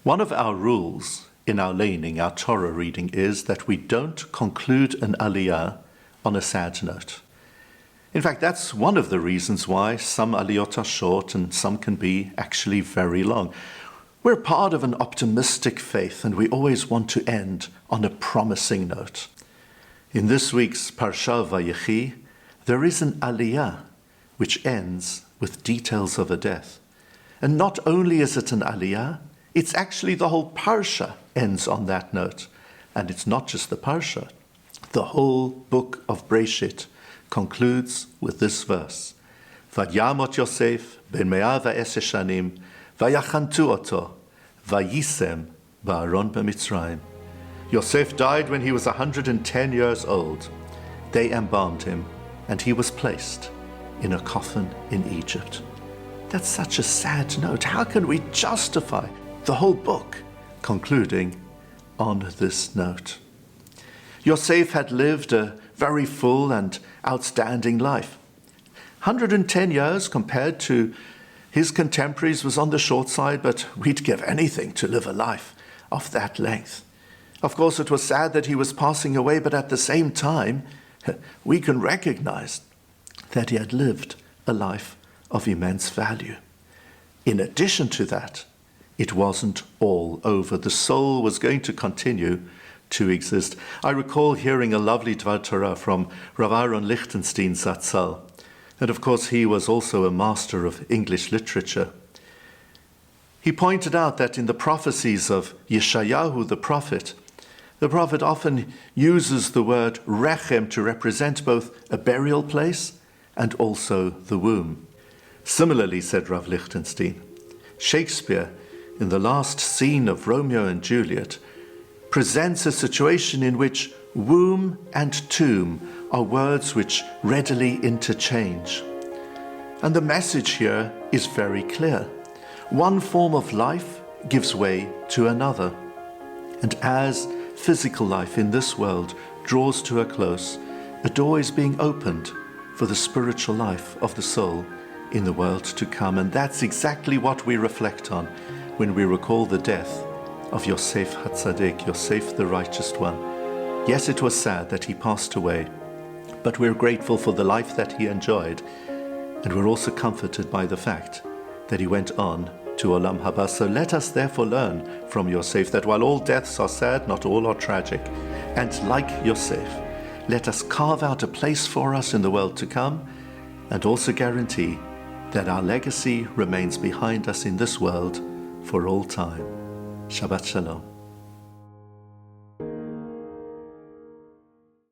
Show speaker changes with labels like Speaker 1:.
Speaker 1: One of our rules in our laning, our Torah reading, is that we don't conclude an aliyah on a sad note. In fact, that's one of the reasons why some aliyot are short and some can be actually very long. We're part of an optimistic faith and we always want to end on a promising note. In this week's Parsha Vayechi, there is an aliyah which ends with details of a death. And not only is it an aliyah, it's actually the whole Parsha ends on that note. And it's not just the Parsha. The whole book of Breshit concludes with this verse. Vayamot Yosef ben 110 shanim, vayachantu oto, vayisem ba'aron b'Mitzrayim. Yosef died when he was 110 years old. They embalmed him, and he was placed in a coffin in Egypt. That's such a sad note. How can we justify the whole book concluding on this note? Yosef had lived a very full and outstanding life. 110 years compared to his contemporaries was on the short side, but we'd give anything to live a life of that length. Of course, it was sad that he was passing away, but at the same time, we can recognize that he had lived a life of immense value. In addition to that, it wasn't all over. The soul was going to continue to exist. I recall hearing a lovely Dvar Torah from Rabbi Lichtenstein Zatzal. And of course, he was also a master of English literature. He pointed out that in the prophecies of Yeshayahu, the prophet often uses the word rechem to represent both a burial place and also the womb. Similarly, said Rav Lichtenstein, Shakespeare, in the last scene of Romeo and Juliet, presents a situation in which womb and tomb are words which readily interchange. And the message here is very clear. One form of life gives way to another. And as physical life in this world draws to a close, a door is being opened for the spiritual life of the soul in the world to come. And that's exactly what we reflect on when we recall the death of Yosef HaTzadik, Yosef the righteous one. Yes, it was sad that he passed away, but we're grateful for the life that he enjoyed, and we're also comforted by the fact that he went on to Olam Haba. So let us therefore learn from Yosef that while all deaths are sad, not all are tragic. And like Yosef, let us carve out a place for us in the world to come, and also guarantee that our legacy remains behind us in this world for all time. Shabbat Shalom.